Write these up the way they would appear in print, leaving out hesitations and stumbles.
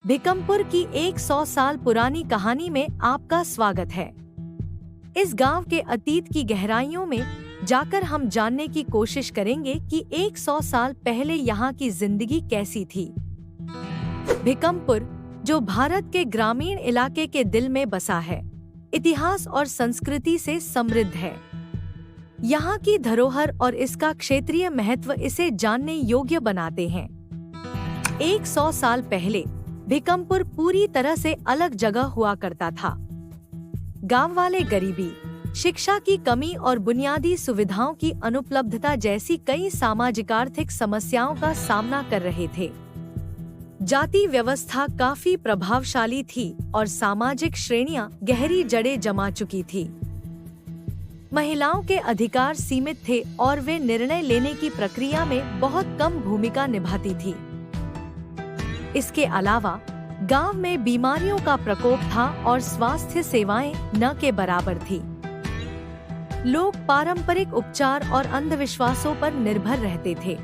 भिकमपुर की 100 साल पुरानी कहानी में आपका स्वागत है। इस गांव के अतीत की गहराइयों में जाकर हम जानने की कोशिश करेंगे कि 100 साल पहले यहाँ की जिंदगी कैसी थी। भिकमपुर, जो भारत के ग्रामीण इलाके के दिल में बसा है, इतिहास और संस्कृति से समृद्ध है। यहाँ की धरोहर और इसका क्षेत्रीय महत्व इसे जानने योग्य बनाते हैं। 100 साल पहले भिकमपुर पूरी तरह से अलग जगह हुआ करता था। गांव वाले गरीबी, शिक्षा की कमी और बुनियादी सुविधाओं की अनुपलब्धता जैसी कई सामाजिक आर्थिक समस्याओं का सामना कर रहे थे। जाति व्यवस्था काफी प्रभावशाली थी और सामाजिक श्रेणियां गहरी जड़ें जमा चुकी थी। महिलाओं के अधिकार सीमित थे और वे निर्णय लेने की प्रक्रिया में बहुत कम भूमिका निभाती थी। इसके अलावा गांव में बीमारियों का प्रकोप था और स्वास्थ्य सेवाएं न के बराबर थी। लोग पारंपरिक उपचार और अंधविश्वासों पर निर्भर रहते थे।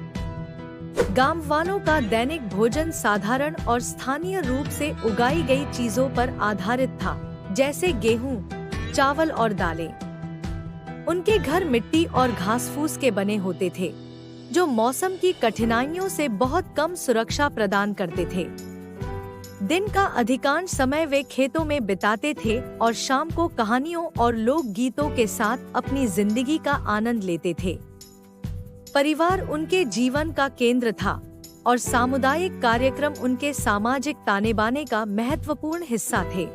गांव वालों का दैनिक भोजन साधारण और स्थानीय रूप से उगाई गई चीजों पर आधारित था, जैसे गेहूं, चावल और दालें। उनके घर मिट्टी और घास फूस के बने होते थे, जो मौसम की कठिनाइयों से बहुत कम सुरक्षा प्रदान करते थे। दिन का अधिकांश समय वे खेतों में बिताते थे और शाम को कहानियों और लोक गीतों के साथ अपनी जिंदगी का आनंद लेते थे। परिवार उनके जीवन का केंद्र था और सामुदायिक कार्यक्रम उनके सामाजिक ताने बाने का महत्वपूर्ण हिस्सा थे।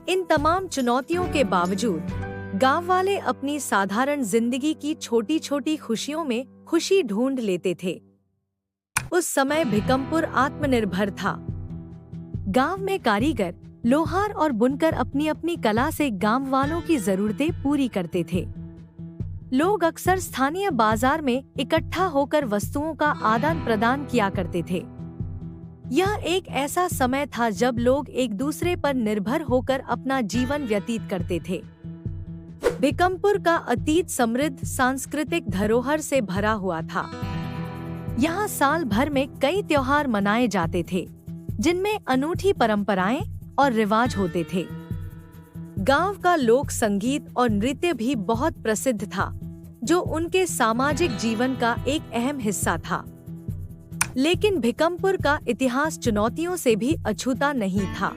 इन तमाम चुनौतियों के बावजूद गांव वाले अपनी साधारण जिंदगी की छोटी छोटी खुशियों में खुशी ढूंढ लेते थे। उस समय भिकमपुर आत्मनिर्भर था। गांव में कारीगर, लोहार और बुनकर अपनी अपनी कला से गांव वालों की जरूरतें पूरी करते थे। लोग अक्सर स्थानीय बाजार में इकट्ठा होकर वस्तुओं का आदान प्रदान किया करते थे। यह एक ऐसा समय था जब लोग एक दूसरे पर निर्भर होकर अपना जीवन व्यतीत करते थे। भिकमपुर का अतीत समृद्ध सांस्कृतिक धरोहर से भरा हुआ था। यहाँ साल भर में कई त्योहार मनाए जाते थे, जिनमें अनूठी परंपराएं और रिवाज होते थे। गांव का लोक संगीत और नृत्य भी बहुत प्रसिद्ध था, जो उनके सामाजिक जीवन का एक अहम हिस्सा था। लेकिन भिकमपुर का इतिहास चुनौतियों से भी अछूता नहीं था।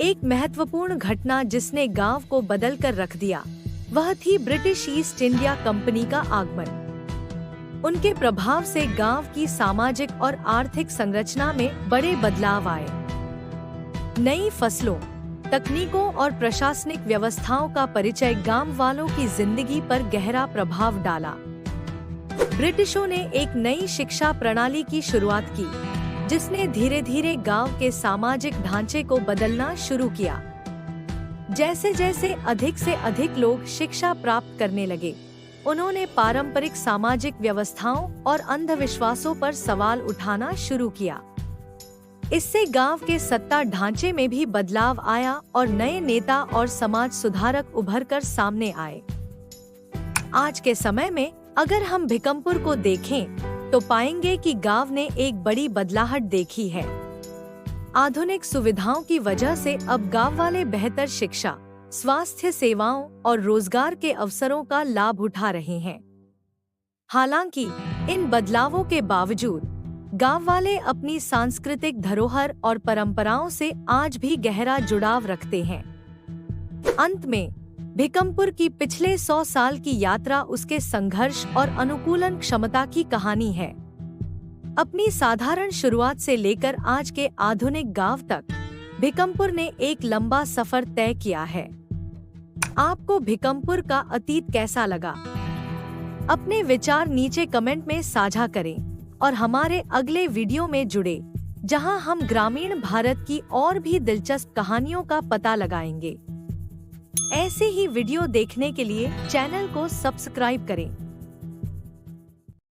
एक महत्वपूर्ण घटना जिसने गांव को बदल कर रख दिया, वह थी ब्रिटिश ईस्ट इंडिया कंपनी का आगमन। उनके प्रभाव से गांव की सामाजिक और आर्थिक संरचना में बड़े बदलाव आए। नई फसलों, तकनीकों और प्रशासनिक व्यवस्थाओं का परिचय गांव वालों की जिंदगी पर गहरा प्रभाव डाला। ब्रिटिशों ने एक नई शिक्षा प्रणाली की शुरुआत की, जिसने धीरे धीरे गांव के सामाजिक ढांचे को बदलना शुरू किया। जैसे जैसे अधिक से अधिक लोग शिक्षा प्राप्त करने लगे, उन्होंने पारंपरिक सामाजिक व्यवस्थाओं और अंधविश्वासों पर सवाल उठाना शुरू किया। इससे गांव के सत्ता ढांचे में भी बदलाव आया और नए नेता और समाज सुधारक उभरकर सामने आए। आज के समय में अगर हम भिकमपुर को देखें तो पाएंगे कि गांव ने एक बड़ी बदलाहट देखी है। आधुनिक सुविधाओं की वजह से अब गांव वाले बेहतर शिक्षा, स्वास्थ्य सेवाओं और रोजगार के अवसरों का लाभ उठा रहे हैं। हालांकि इन बदलावों के बावजूद गांव वाले अपनी सांस्कृतिक धरोहर और परंपराओं से आज भी गहरा जुड़ाव रखते हैं। अंत में भिकमपुर की पिछले 100 साल की यात्रा उसके संघर्ष और अनुकूलन क्षमता की कहानी है। अपनी साधारण शुरुआत से लेकर आज के आधुनिक गांव तक भिकमपुर ने एक लंबा सफर तय किया है। आपको भिकमपुर का अतीत कैसा लगा? अपने विचार नीचे कमेंट में साझा करें और हमारे अगले वीडियो में जुड़े, जहां हम ग्रामीण भारत की और भी दिलचस्प कहानियों का पता लगाएंगे। ऐसे ही वीडियो देखने के लिए चैनल को सब्सक्राइब करें।